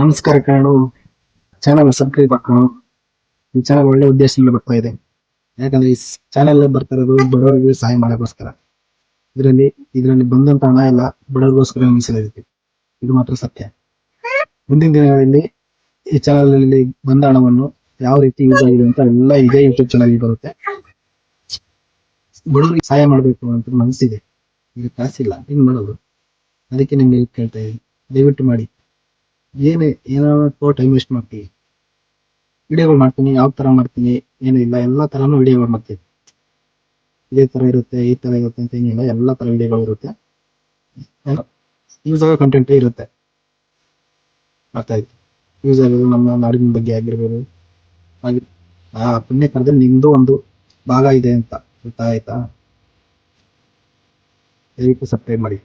ನಮಸ್ಕಾರ ಕಣು. Channel subscribe ಹಾಕೋಣ. ಈ ಚಾನಲ್ ಒಳ್ಳೆ ಉದ್ದೇಶದಿಂದ ಬರ್ತಾ ಇದೆ. ಯಾಕಂದ್ರೆ ಈ ಚಾನಲ್ ಬರ್ತಾ ಇರೋದು ಬಡವರಿಗೆ ಸಹಾಯ ಮಾಡೋಕ್ಕೋಸ್ಕರ. ಇದರಲ್ಲಿ ಇದರಲ್ಲಿ ಬಂದಂತ ಹಣ ಎಲ್ಲ ಬಡವರಿಗೋಸ್ಕರ ಮೀಸಲಿರುತ್ತೆ. ಇದು ಮಾತ್ರ ಸತ್ಯ. ಮುಂದಿನ ದಿನಗಳಲ್ಲಿ ಈ ಚಾನಲ್ ಅಲ್ಲಿ ಬಂದ ಹಣವನ್ನು ಯಾವ ರೀತಿ ಯೂಸ್ ಆಗಿದೆ ಅಂತ ಎಲ್ಲ ಇದೇ ಯೂಟ್ಯೂಬ್ ಚಾನಲ್ ಬರುತ್ತೆ. ಬಡವರಿಗೆ ಸಹಾಯ ಮಾಡಬೇಕು ಅಂತ ಮನಸ್ಸಿದೆ, ಈಗ ಕಾಸಿಲ್ಲ, ಏನ್ ಮಾಡೋದು? ಅದಕ್ಕೆ ನಿಮ್ಗೆ ಕೇಳ್ತಾ ಇದ್ದೀನಿ, ದಯವಿಟ್ಟು ಮಾಡಿ. ಏನೋ ಟೈಮ್ ವೇಸ್ಟ್ ಮಾಡ್ತೀವಿ. ವಿಡಿಯೋಗಳು ಮಾಡ್ತೀನಿ, ಯಾವ ತರ ಮಾಡ್ತೀನಿ ಏನಿಲ್ಲ, ಎಲ್ಲಾ ತರಾನು ವಿಡಿಯೋಗಳು ಮಾಡ್ತೀನಿ. ಇದೇ ತರ ಇರುತ್ತೆ, ಈ ತರ ಇರುತ್ತೆ ಅಂತ ಏನಿಲ್ಲ, ಎಲ್ಲಾ ತರ ವಿಡಿಯೋಗಳು ಇರುತ್ತೆ. ಯೂಸ್ ಆಗೋ ಕಂಟೆಂಟ್ ಇರುತ್ತೆ. ಅರ್ಥ ಆಯ್ತು? ಯೂಸ್ ಆಗೋದು ನಮ್ಮ ನಾಡಿನ ಬಗ್ಗೆ ಆಗಿರ್ಬೋದು. ಹಾಗೆ ಆ ಪುಣ್ಯ ಕಾಲದಲ್ಲಿ ನಿಮ್ದು ಒಂದು ಭಾಗ ಇದೆ ಅಂತ ಗೊತ್ತಾಯ್ತಾ? ದಯವಿಟ್ಟು ಸಬ್ಸ್ಕ್ರೈಬ್ ಮಾಡಿ.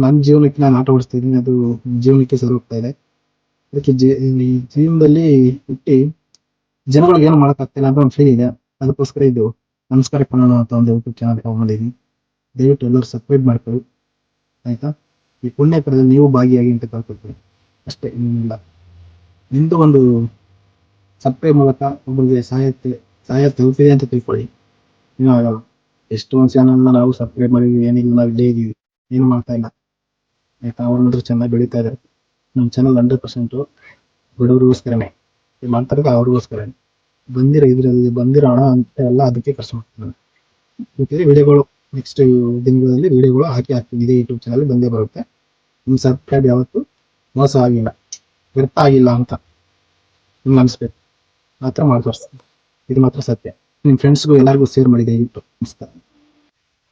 ನನ್ನ ಜೀವನಕ್ಕೆ ನಾನು ಆಟ ಓಡಿಸ್ತಾ ಇದ್ದೀನಿ, ಅದು ಜೀವನಕ್ಕೆ ಸರಿ ಹೋಗ್ತಾ ಇದೆ. ಅದಕ್ಕೆ ಈ ಜೀವನದಲ್ಲಿ ಹುಟ್ಟಿ ಜನಗಳಿಗೆ ಏನು ಮಾಡೋಕ್ಕಾಗ್ತಿಲ್ಲ ಅಂತ ಒಂದು ಫೀಲ್ ಇದೆ. ಅದಕ್ಕೋಸ್ಕರ ಇದು ನಮಸ್ಕಾರ ಕನ್ನಡ ಅಂತ ಒಂದು ಯೂಟ್ಯೂಬ್ ಚಾನಲ್ ತಗೊಂಡಿದ್ದೀನಿ. ದಯವಿಟ್ಟು ಎಲ್ಲರೂ ಸಬ್ಸ್ಕ್ರೈಬ್ ಮಾಡ್ಕೊಳ್ಳಿ, ಆಯ್ತಾ? ಈ ಪುಣ್ಯ ಕಾರ್ಯದಲ್ಲಿ ನೀವು ಭಾಗಿಯಾಗಿ ಅಂತ ಕೇಳ್ಕೊಳ್ತೀನಿ ಅಷ್ಟೇ, ಇನ್ನಿಲ್ಲ. ನಿಮ್ದು ಒಂದು ಸಬ್ಸ್ಕ್ರೈಬ್ ಮೂಲಕ ಒಬ್ಬರಿಗೆ ಸಹಾಯ ತಲುಪಿದೆ ಅಂತ ತಿಳ್ಕೊಳ್ಳಿ. ಏನೂ ಆಗಲ್ಲ. ಎಷ್ಟೊಂದು ಚಾನಲ್ನ ನಾವು ಸಬ್ಸ್ಕ್ರೈಬ್ ಮಾಡಿದ್ವಿ, ಏನಿಲ್ಲ, ನಾವು ಇಲ್ಲೇ ಇದೀವಿ, ಏನು ಮಾಡ್ತಾ ಇಲ್ಲ, ಆಯ್ತಾ? ಅವ್ರು ಚೆನ್ನಾಗಿ ಬೆಳೀತಾ ಇದ್ದಾರೆ. ನಮ್ಮ ಚಾನಲ್ 100% ಬಡವರಿಗೋಸ್ಕರನೇ ಮಾಡ್ತಾರೆ, ಅವ್ರಿಗೋಸ್ಕರ ಬಂದಿರೋ ಹಣ ಅಂತ ಎಲ್ಲ ಅದಕ್ಕೆ ಖರ್ಚು ಮಾಡ್ತೀನಿ. ವಿಡಿಯೋಗಳು ನೆಕ್ಸ್ಟ್ ದಿನಗಳಲ್ಲಿ ವಿಡಿಯೋಗಳು ಹಾಕ್ತೀನಿ. ಇದೇ ಯೂಟ್ಯೂಬ್ ಚಾನಲ್ ಬಂದೇ ಬರುತ್ತೆ. ನಿಮ್ಮ ಸಬ್ಸ್ಕ್ರೈಬ್ ಯಾವತ್ತು ಮೋಸ ಆಗಿಲ್ಲ, ವ್ಯರ್ಥ ಆಗಿಲ್ಲ ಅಂತ ನಿಮ್ಗೆ ಅನಿಸ್ಬೇಕು. ಆ ಥರ ಮಾಡಿ ತೋರಿಸ್ತೀನಿ. ಇದು ಮಾತ್ರ ಸತ್ಯ. ನಿಮ್ಮ ಫ್ರೆಂಡ್ಸ್ಗೂ ಎಲ್ಲರಿಗೂ ಶೇರ್ ಮಾಡಿ ದಯವಿಟ್ಟು. ನಮಸ್ಕಾರ.